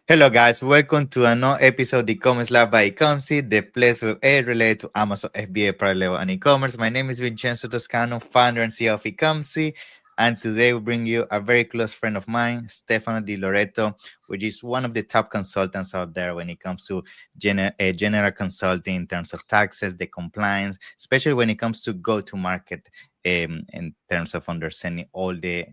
Hello, guys. Welcome to another episode of eCommerce Lab by Ecomcy, the place where AI related to Amazon FBA private level and e-commerce. My name is Vincenzo Toscano, founder and CEO of Ecomcy, and today we bring you a very close friend of mine, Stefano Di Loreto, which is one of the top consultants out there when it comes to general consulting in terms of taxes, the compliance, especially when it comes to go-to-market in terms of understanding all the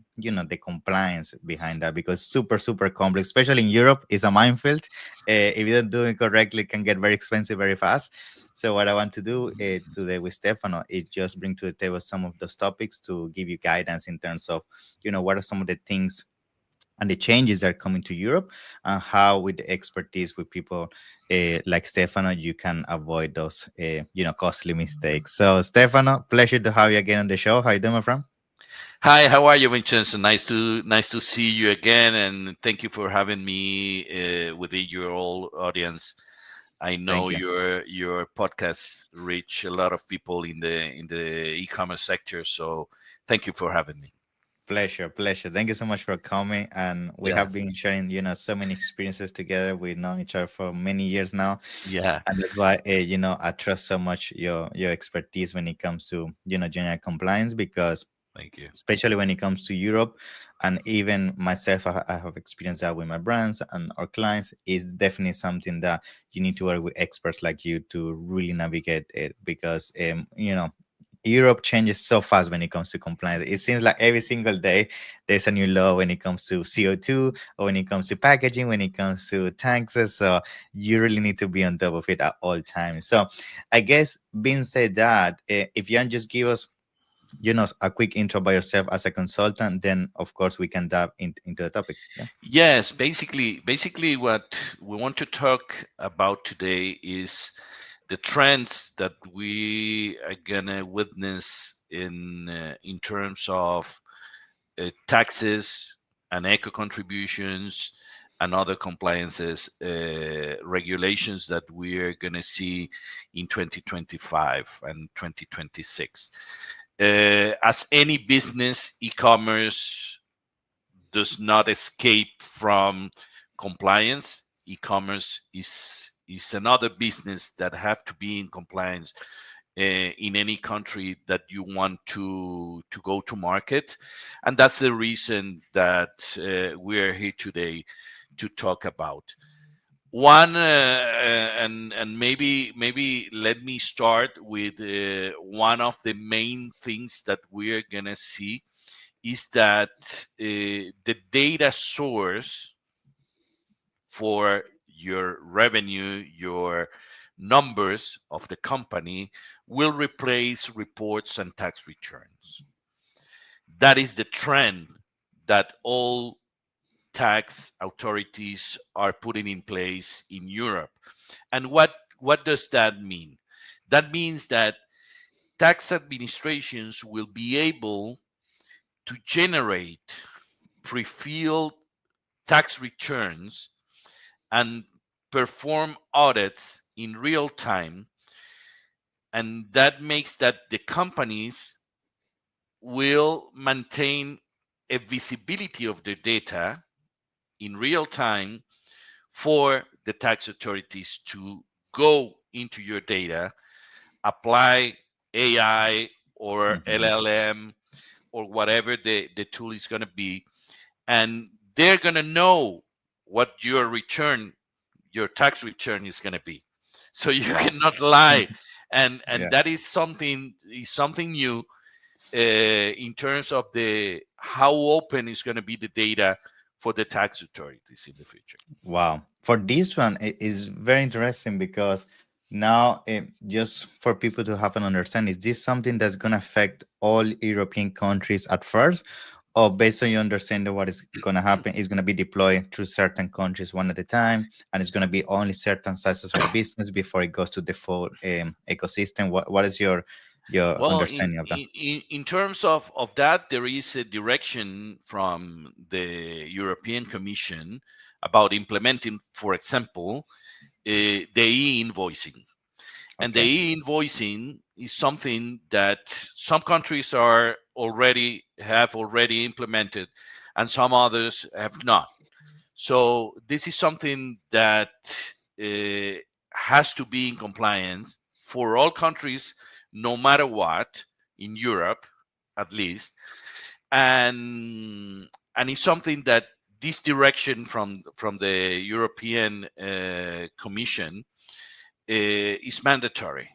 compliance behind that, because super complex, especially in Europe, is a minefield. If you don't do it correctly, it can get very expensive very fast. So what I want to do today with Stefano is just bring to the table some of those topics to give you guidance in terms of what are some of the things and the changes that are coming to Europe, and how with the expertise with people like Stefano, you can avoid those costly mistakes. So Stefano, pleasure to have you again on the show. How you doing, my friend? Hi, how are you, Vincenzo? Nice to see you again, and thank you for having me within your whole audience. I know Thank you. your podcast reach a lot of people in the e-commerce sector, so thank you for having me. Pleasure. Thank you so much for coming. And we Yeah, have been sharing, so many experiences together. We've known each other for many years now, yeah, and that's why I trust so much your expertise when it comes to general compliance, because thank you. especially when it comes to Europe. And even myself, I have experienced that with my brands and our clients. Is definitely something that you need to work with experts like you to really navigate it, because Europe changes so fast when it comes to compliance. It seems like every single day there's a new law when it comes to CO2, or when it comes to packaging, when it comes to taxes. So you really need to be on top of it at all times. So I guess being said that, if you can just give us a quick intro by yourself as a consultant, then of course we can dive into the topic. Yeah. Yes, basically, what we want to talk about today is the trends that we are gonna witness in terms of taxes and eco contributions and other compliances regulations that we are going to see in 2025 and 2026. As any business, e-commerce does not escape from compliance. E-commerce is another business that have to be in compliance in any country that you want to go to market, and that's the reason that we're here today to talk about one and maybe let me start with one of the main things that we're gonna see is that the data source for your revenue, your numbers of the company will replace reports and tax returns. That is the trend that all tax authorities are putting in place in Europe. And what does that mean? That means that tax administrations will be able to generate pre-filled tax returns and perform audits in real time, and that makes that the companies will maintain a visibility of their data in real time for the tax authorities to go into your data, apply AI or Mhm. LLM or whatever the tool is going to be, and they're going to know what your tax return is going to be. So you Wow. cannot lie, and Yeah. that is something new in terms of the how open is going to be the data for the tax authorities in the future. Wow. For this one, it is very interesting, because now, just for people to have an understanding, is this something that's going to affect all European countries at first? Or based on your understanding, what is going to happen is going to be deployed through certain countries one at a time, and it's going to be only certain sizes of business before it goes to the full ecosystem? What is your Well, understanding of that? in terms of that, there is a direction from the European Commission about implementing, for example, the e-invoicing. And the Okay. e-invoicing is something that some countries have already implemented, and some others have not. So this is something that uh, has to be in compliance for all countries, no matter what, in Europe, at least, and it's something that this direction from the European Commission is mandatory.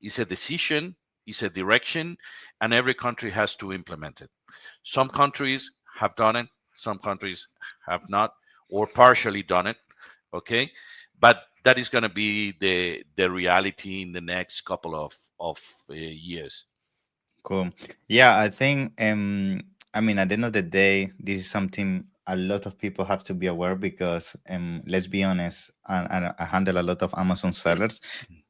It's a decision, it's a direction, and every country has to implement it. Some countries have done it, some countries have not, or partially done it. Okay, but that is going to be the reality in the next couple of years. Cool. Yeah, I think I mean at the end of the day, this is something a lot of people have to be aware because let's be honest, and I handle a lot of Amazon sellers,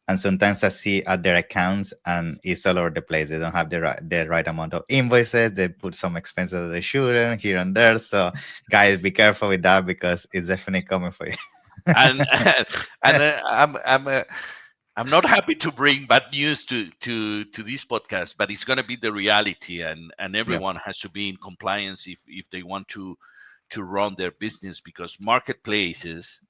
and sometimes I see at their accounts and it's all over the place. They don't have the right amount of invoices. They put some expenses that they shouldn't here and there. So guys, be careful with that because it's definitely coming for you. And I'm not happy to bring bad news to this podcast, but it's going to be the reality, and Yeah, everyone has to be in compliance if they want to run their business, because marketplaces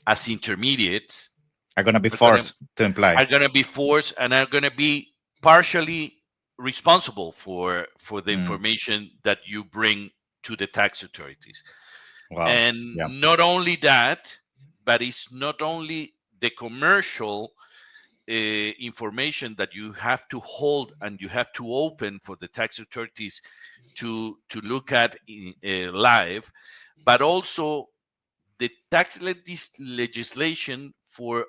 as intermediates are gonna be are going to forced to imply. are going to be forced and are going to be partially responsible for the Mm, information that you bring to the tax authorities. wow. And Yeah. not only that, but it's not only the commercial information that you have to hold and you have to open for the tax authorities to look at live, but also the tax legislation for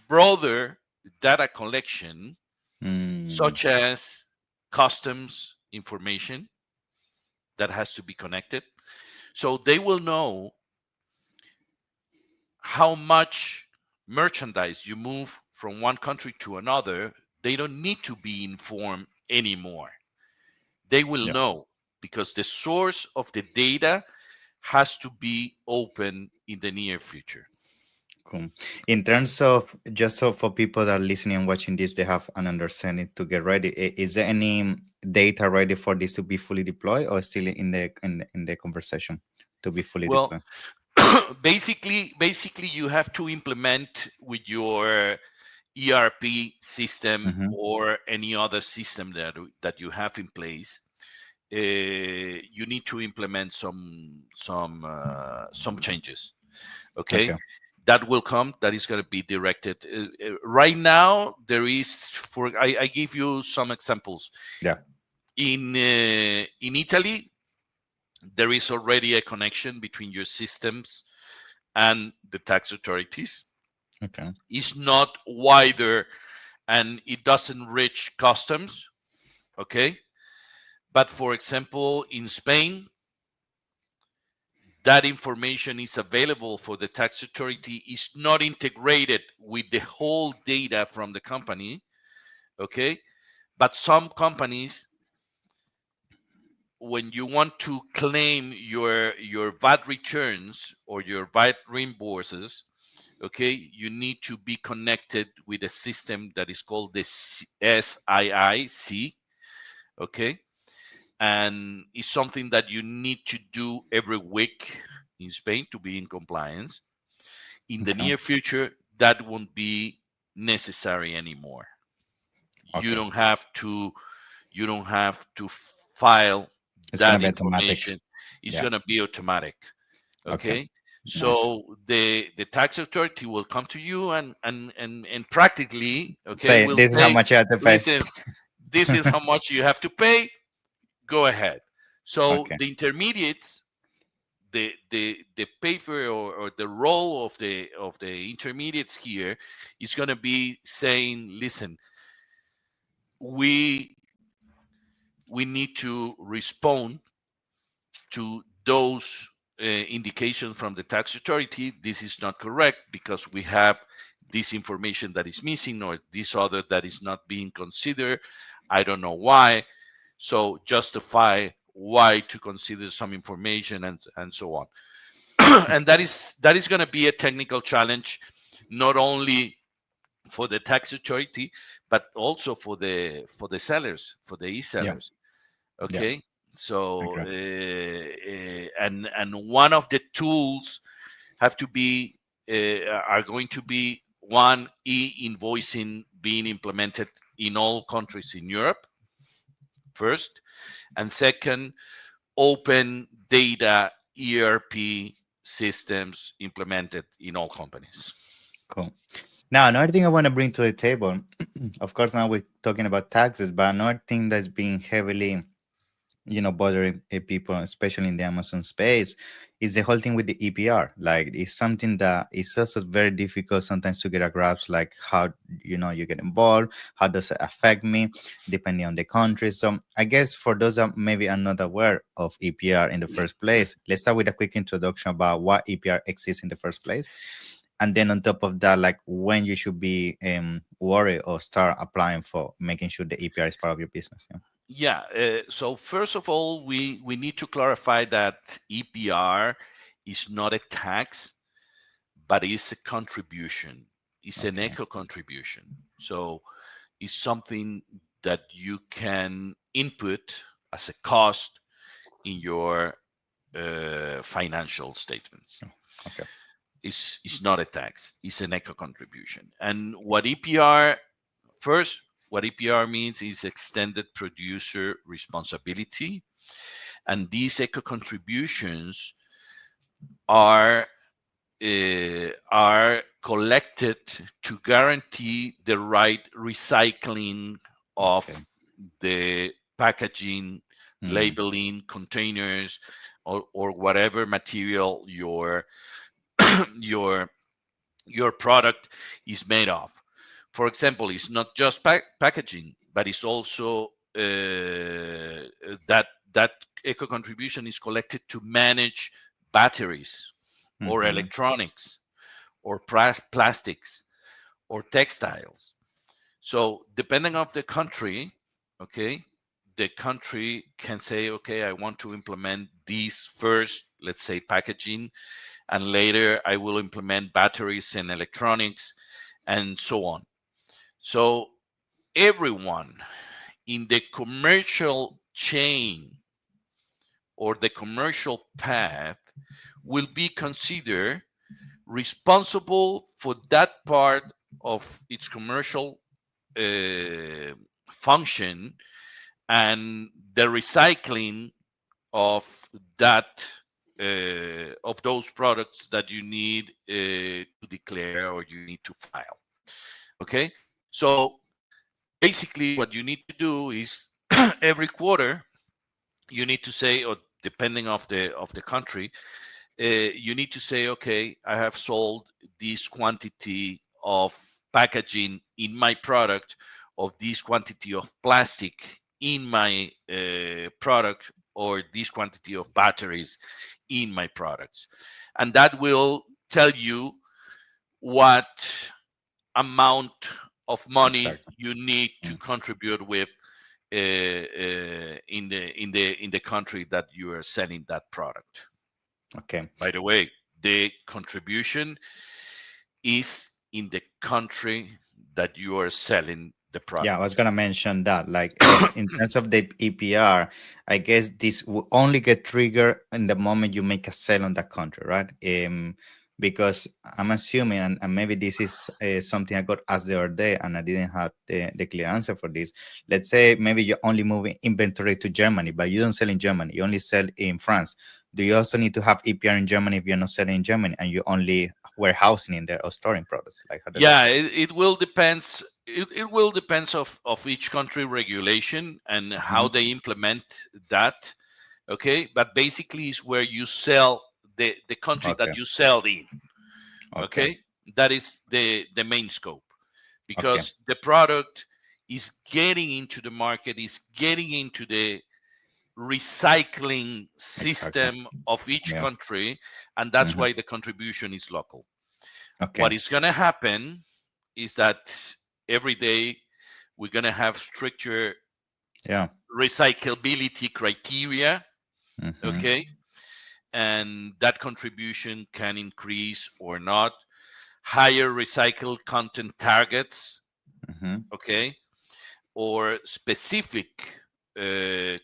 broader data collection, Mm, such as customs information that has to be connected. So they will know how much merchandise you move from one country to another. They don't need to be informed anymore. They will yeah. know because the source of the data has to be open in the near future. Cool. In terms of just so for people that are listening and watching this, they have an understanding to get ready. Is there any data ready for this to be fully deployed, or still in the conversation to be fully Well, deployed? basically you have to implement with your ERP system Mm-hmm. or any other system that you have in place. You need to implement some changes. Okay, Okay. that will come. That is going to be directed. Right now, there is for I give you some examples. Yeah. In Italy, there is already a connection between your systems and the tax authorities. Okay. It's not wider and it doesn't reach customs. Okay, but for example, in Spain, that information is available for the tax authority. Is not integrated with the whole data from the company. Okay, but some companies, when you want to claim your VAT returns or your VAT reimburses, okay, you need to be connected with a system that is called the SIIC. Okay, and it's something that you need to do every week in Spain to be in compliance. In the Okay. near future, that won't be necessary anymore. You Okay. don't have to you don't have to file It's gonna that be automatic. information. It's Yeah. going to be automatic. Okay. Okay, Nice. so the tax authority will come to you and practically, okay, Say will this is how say, much you have to pay. listen, this is how much you have to pay, go ahead. So Okay. the intermediates, the paper or the role of the intermediates here is going to be saying, listen, we we need to respond to those indications from the tax authority. This is not correct because we have this information that is missing or this other that is not being considered. I don't know why. So justify why to consider some information and so on. And that is going to be a technical challenge, not only for the tax authority, but also for the sellers, for the Yeah. e-sellers. Yeah. Okay. So Okay. and one of the tools have to be are going to be one, e-invoicing being implemented in all countries in Europe first, and second, open data ERP systems implemented in all companies. Cool. Now, another thing I want to bring to the table, of course, now we're talking about taxes, but another thing that's being heavily, bothering people, especially in the Amazon space, is the whole thing with the EPR. Like, it's something that is also very difficult sometimes to get a grasp, like how, you get involved, how does it affect me, depending on the country. So I guess for those that maybe are not aware of EPR in the first place, let's start with a quick introduction about what EPR exists in the first place. And then on top of that, like when you should be worried or start applying for making sure the EPR is part of your business. Yeah. Yeah. So first of all, we need to clarify that EPR is not a tax, but it's a contribution. It's an Okay. eco contribution. So it's something that you can input as a cost in your financial statements. Okay. It's not a tax. It's an eco contribution. And what EPR first, what EPR means is extended producer responsibility, and these eco contributions are collected to guarantee the right recycling of Okay. the packaging, Mm, labeling, containers, or whatever material your your product is made of. For example, it's not just packaging, but it's also that eco contribution is collected to manage batteries or mhm. electronics or plastics or textiles. So depending on the country, okay, the country can say, okay, I want to implement these first, let's say packaging, and later I will implement batteries and electronics and so on. So everyone in the commercial chain or the commercial path will be considered responsible for that part of its commercial uh, function and the recycling of that of those products that you need to declare or you need to file. Okay, so basically what you need to do is every quarter you need to say, or depending of the country, you need to say, okay, I have sold this quantity of packaging in my product, of this quantity of plastic in my product, or this quantity of batteries in my products. And that will tell you what amount of money Exactly. you need to Mm, contribute with in the country that you are selling that product. okay. By the way, the contribution is in the country that you are selling the Yeah, I was product. gonna mention that. Like, in terms of the EPR, I guess this will only get triggered in the moment you make a sale on that country, right? Because I'm assuming, and maybe this is something I got asked the other day, and I didn't have the clear answer for this. Let's say maybe you're only moving inventory to Germany, but you don't sell in Germany. You only sell in France. Do you also need to have EPR in Germany if you're not selling in Germany and you only warehousing in there or storing products? Like, how does that Yeah, work? it will depends. It will depends of each country regulation and how Hmm. they implement that. Okay, but basically is where you sell the country Okay. that you sell in. Okay. Okay, that is the main scope, Okay. because the product is getting into the market, is getting into the recycling Exactly. system of each Yeah. country, and that's Hmm. why the contribution is local. Okay. What is going to happen is that every day we're going to have stricter Yeah. recyclability criteria. Hmm. Okay, and that contribution can increase or not. Higher recycled content targets, Hmm. okay, or specific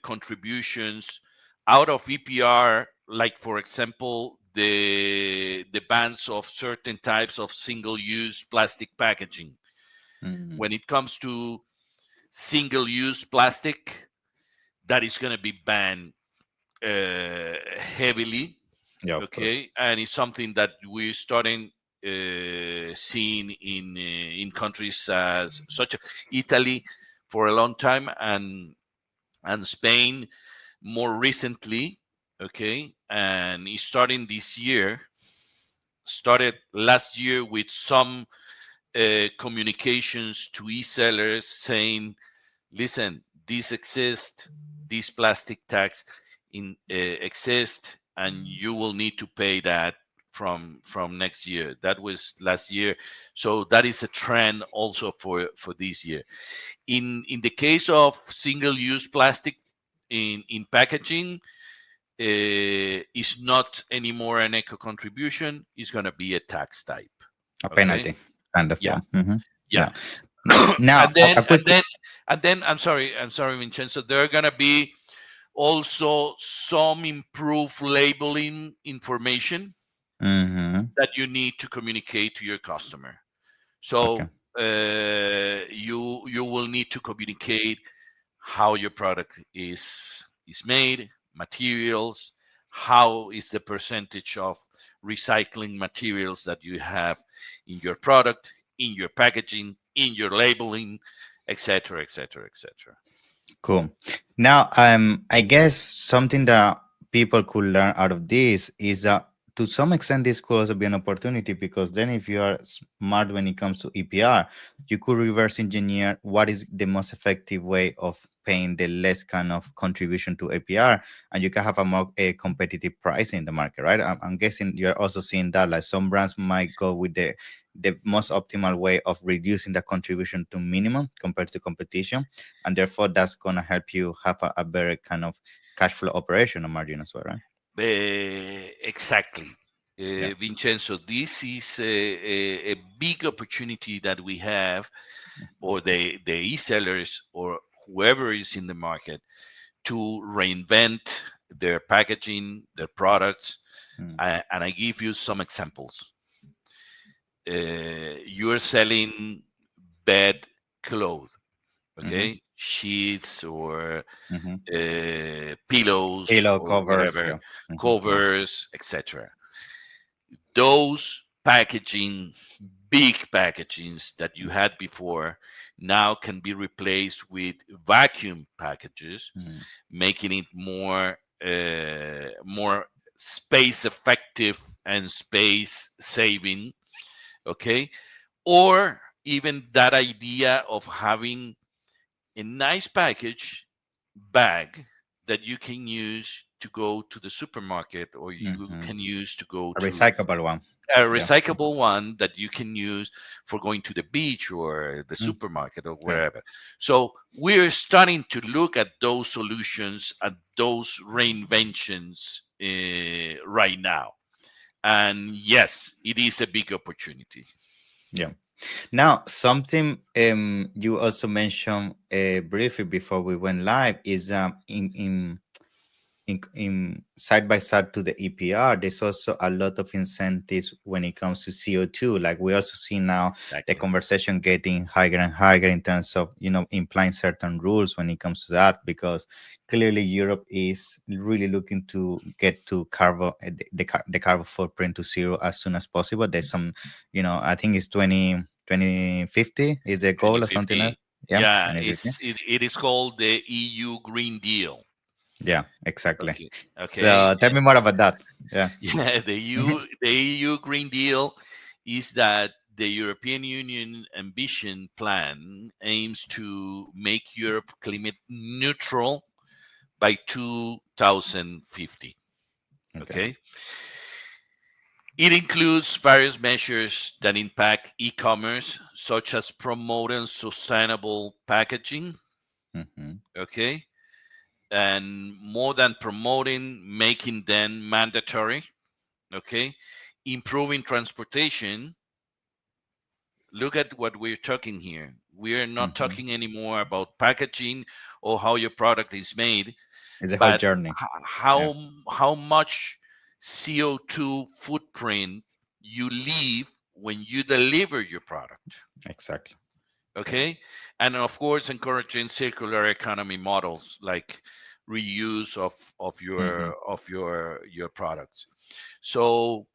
contributions out of EPR, like for example, the bans of certain types of single-use plastic packaging. Mm. When it comes to single-use plastic, that is going to be banned heavily. Yeah, of course. Okay, and it's something that we're starting seeing in countries as such as Italy for a long time, and Spain more recently. Okay, and it's starting this year. Started last year with some communications to e-sellers saying, listen, this exists, this plastic tax exist, and you will need to pay that from next year. That was last year, so that is a trend also for this year. In the case of single-use plastic in packaging, is not anymore an eco contribution. It's going to be a tax type. A Okay. penalty, kind of. Yeah. Yeah. Hmm. Yeah. Yeah. Now, and then a quick. and then I'm sorry, Vincenzo. There are going to be also some improved labeling information Hmm. that you need to communicate to your customer. Okay. So you will need to communicate how your product is made, materials, how is the percentage of recycling materials that you have in your product, in your packaging, in your labeling, etc., etc., etc. Cool. Now, I guess something that people could learn out of this is that to some extent this could also be an opportunity, because then if you are smart when it comes to EPR, you could reverse engineer what is the most effective way of paying the less kind of contribution to APR, and you can have a more competitive price in the market, right? I'm guessing you're also seeing that like some brands might go with the most optimal way of reducing the contribution to minimum compared to competition, and therefore that's going to help you have a better kind of cash flow operation and margin as well, right? Exactly. Yeah. Vincenzo, this is a big opportunity that we have, or the e-sellers or whoever is in the market, to reinvent their packaging, their products. Mm. And I give you some examples. You are selling bed clothes, Mm-hmm. okay, sheets or Mm-hmm. pillows Pillow or covers, whatever, yeah. Mm-hmm. Yeah. covers, etc. Those packaging, big packagings that you had before, now can be replaced with vacuum packages, Mm. making it more space effective and space saving. Okay, or even that idea of having a nice package bag that you can use to go to the supermarket, or you Mm-hmm. can use to go A to recyclable one. a Yeah. recyclable one that you can use for going to the beach or the Mm. supermarket or Yeah. wherever. So we're starting to look at those solutions, at those reinventions right now. And yes, it is a big opportunity. Yeah. Now, something you also mentioned briefly before we went live is in side by side to the EPR, there's also a lot of incentives when it comes to CO2. Like we also see now the Exactly. conversation getting higher and higher in terms of implying certain rules when it comes to that, because clearly Europe is really looking to get to carbon the carbon footprint to zero as soon as possible. There's some, I think it's 2050 is the goal or something like 2050. that. Yeah, Yeah, 2050. it is called the EU Green Deal. Yeah, exactly. Okay. Okay. So tell me more about that. Yeah. Yeah, Mhm. the EU Green Deal is that the European Union ambition plan aims to make Europe climate neutral by 2050. Okay. Okay. It includes various measures that impact e-commerce, such as promoting sustainable packaging. Hmm. Okay. And more than promoting, making them mandatory. Okay. Improving transportation. Look at what we're talking here. We are not Hmm. talking anymore about packaging or how your product is made. It's a whole but journey. Yeah, how much CO2 footprint you leave when you deliver your product. exactly. Okay, and of course encouraging circular economy models like reuse of Hmm. your products. So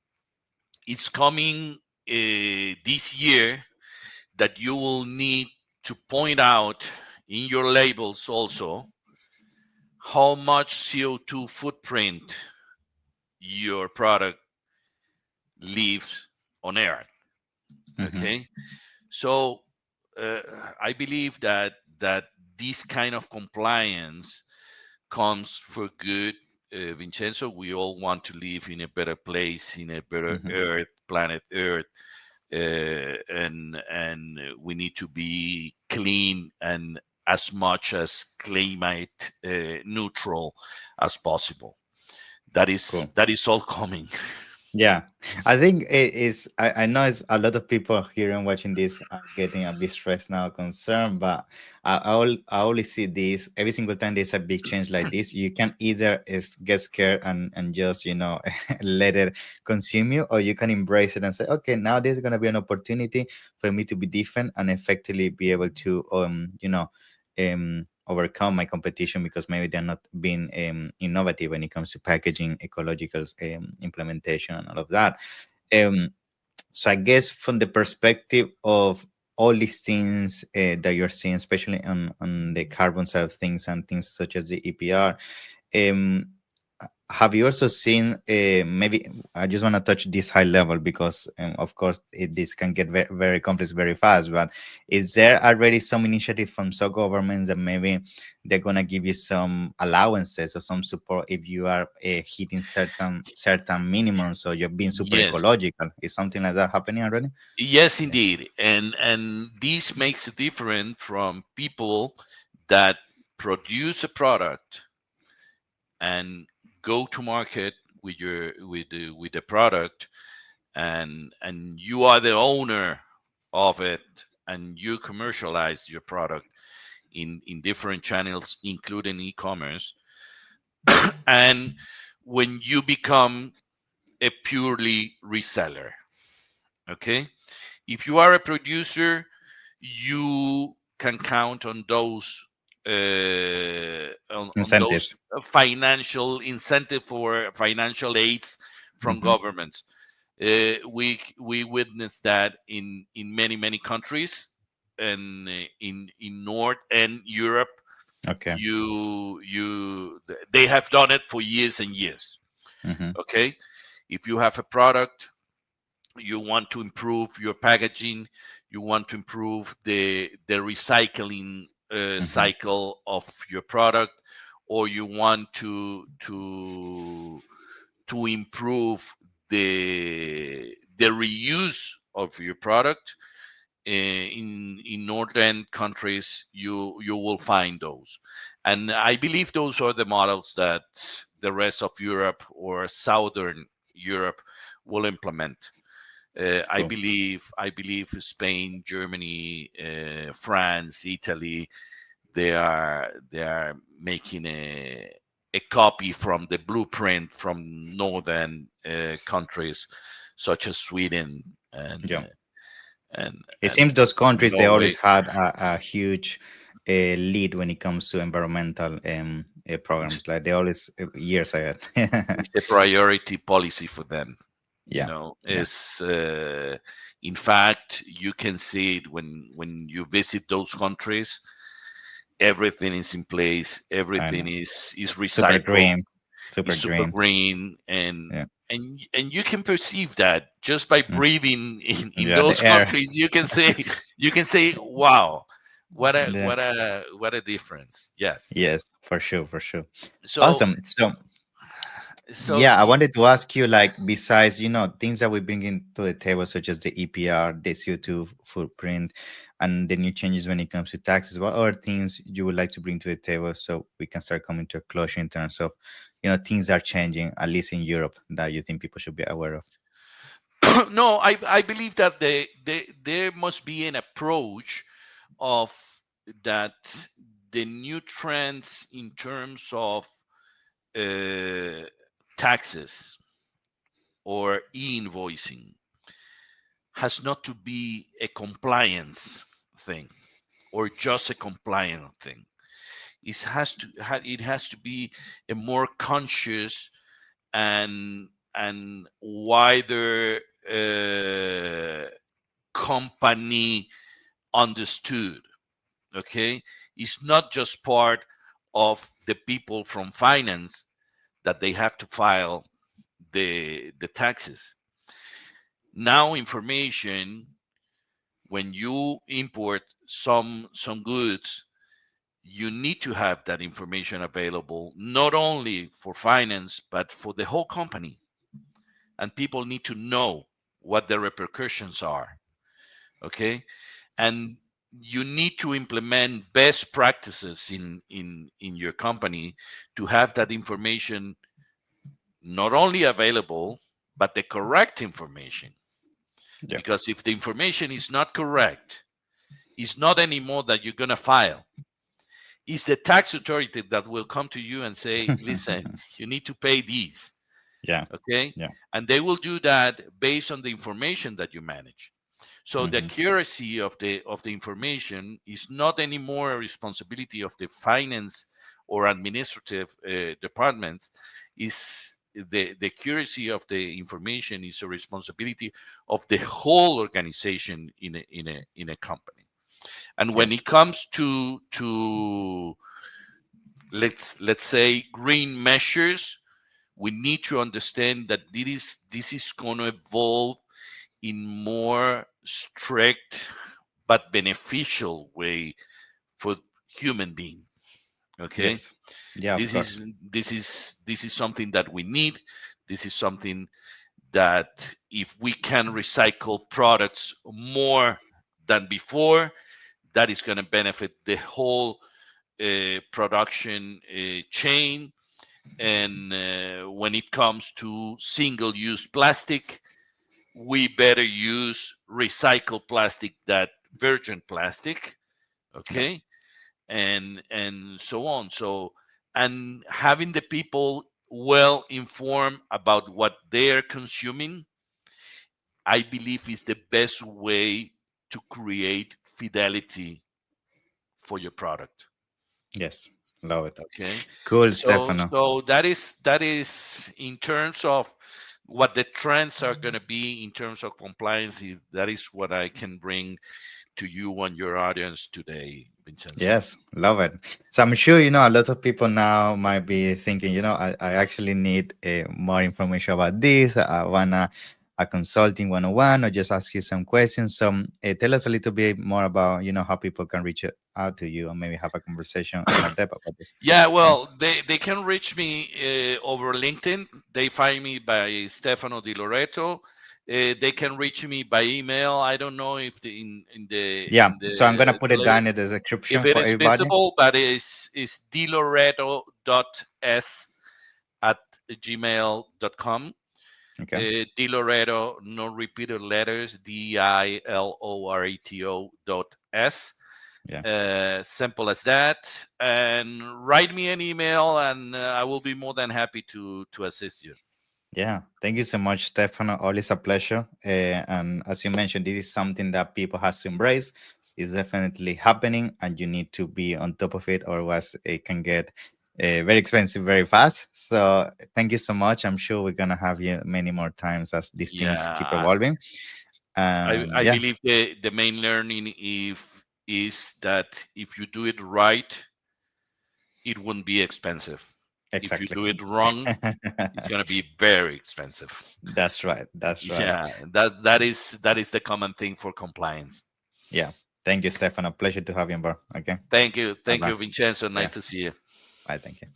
it's coming this year that you will need to point out in your labels also how much CO2 footprint your product leaves on earth. Hmm. Okay, so uh, I believe that this kind of compliance comes for good. Vincenzo, we all want to live in a better place, in a better Hmm. earth, planet earth, and we need to be clean and as much as climate neutral as possible. Cool. That is all coming. Yeah, I think it is. I know it's a lot of people here and watching this are getting a bit stressed now, concerned. But I only see this every single time there's a big change like this. You can either get scared and just let it consume you, or you can embrace it and say, okay, now there's gonna be an opportunity for me to be different and effectively be able to overcome my competition because maybe they're not being innovative when it comes to packaging, ecological implementation, and all of that. Um, so I guess from the perspective of all these things that you're seeing, especially on the carbon side of things and things such as the EPR, um, have you also seen maybe I just want to touch this high level because of course this can get very, very complex very fast, but is there already some initiative from some governments that maybe they're going to give you some allowances or some support if you are hitting certain minimums, so you're being super Yes, ecological? Is something like that happening already? yes, Yeah. indeed, and this makes it different from people that produce a product and go to market with with the product, and you are the owner of it, and you commercialize your product in different channels including e-commerce. And when you become a purely reseller, okay, if you are a producer, you can count on those on those Incentives. financial incentive for financial aids from Hmm. governments. We witnessed that in many countries, and in North and Europe, Okay. they have done it for years and years. Hmm. Okay, if you have a product, you want to improve your packaging, you want to improve the recycling Hmm. cycle of your product, or you want to improve the reuse of your product, in northern countries, you will find those. And I believe those are the models that the rest of Europe or southern Europe will implement. Cool. I believe Spain, Germany, France, Italy, they are making a copy from the blueprint from northern countries such as Sweden and Yeah. and It and seems those countries they Norway. always had a huge lead when it comes to environmental It's, programs. Like they always years ahead. it's a priority policy for them. You Yeah, know, yeah. is in fact you can see it when you visit those countries. Everything is in place. I Everything know. is Super recycled. green, super Is super green. green, Yeah, and you can perceive that just by mm, breathing in yeah. The those air. countries. You can say, wow, Yeah. what a difference. Yes. Yes, for sure, for sure. So Awesome. So so yeah, I wanted to ask you, like, besides, things that we bring into the table, such as the EPR, the CO2 footprint, and the new changes when it comes to taxes, what other things you would like to bring to the table so we can start coming to a closure in terms of, things are changing, at least in Europe, that you think people should be aware of? no, I believe that there must be an approach of that the new trends in terms of taxes or e-invoicing has not to be a compliance thing or just a compliant thing. It has to be a more conscious and wider company understood. Okay, it's not just part of the people from finance that they have to file the taxes. Now information, when you import some goods, you need to have that information available not only for finance but for the whole company, and people need to know what the repercussions are. Okay, and you need to implement best practices in your company to have that information not only available but the correct information. Yeah. Because if the information is not correct, it's not anymore that you're going to file. It's the tax authority that will come to you and say, listen, you need to pay these. Yeah. Okay, Yeah. and they will do that based on the information that you manage. So the Hmm. accuracy of the information is not anymore a responsibility of the finance or administrative departments. Is the accuracy of the information is a responsibility of the whole organization in a company. And Yeah. when it comes to let's say green measures, we need to understand that this is going to evolve in more strict but beneficial way for human being. Okay, Yes. Yeah, of this course. is this is something that we need. This is something that if we can recycle products more than before, that is going to benefit the whole production chain. And when it comes to single-use plastic, we better use recycled plastic than virgin plastic. Yeah. Okay, and so on. So, and having the people well informed about what they're consuming, I believe is the best way to create fidelity for your product. Yes. Love it. Okay, Cool, so Stefano. that is in terms of what the trends are going to be in terms of compliance. That is what I can bring to you and your audience today, Vincenzo. Yes, love it. So I'm sure, a lot of people now might be thinking, I actually need more information about this. I want a consulting 101 or just ask you some questions. So tell us a little bit more about, how people can reach out to you and maybe have a conversation more depth about this. Yeah, Okay. well, they can reach me over LinkedIn. They find me by Stefano Di Loreto. They can reach me by email. I don't know if Yeah. in So I'm going to the put it down in the if description it for is everybody. visible, but it's diloreto.s@gmail.com. Okay. Diloreto, no repeated letters, Diloreto.s. Yeah. Simple as that. And write me an email, and I will be more than happy to assist you. Yeah, thank you so much, Stefano. Always a pleasure. And as you mentioned, this is something that people has to embrace. It's definitely happening, and you need to be on top of it, or else it can get very expensive very fast. So thank you so much. I'm sure we're gonna have you many more times as these things keep Yeah, evolving. I Yeah, believe the main learning if is that if you do it right, it wouldn't be expensive. If you exactly. do it wrong, it's gonna be very expensive. That's right. That's right. Yeah, that is the common thing for compliance. Yeah. Thank you, Stefano. Pleasure to have you on board. Okay. Thank you, Bye bye. Vincenzo. Yeah. Nice to see you. Bye. Thank you.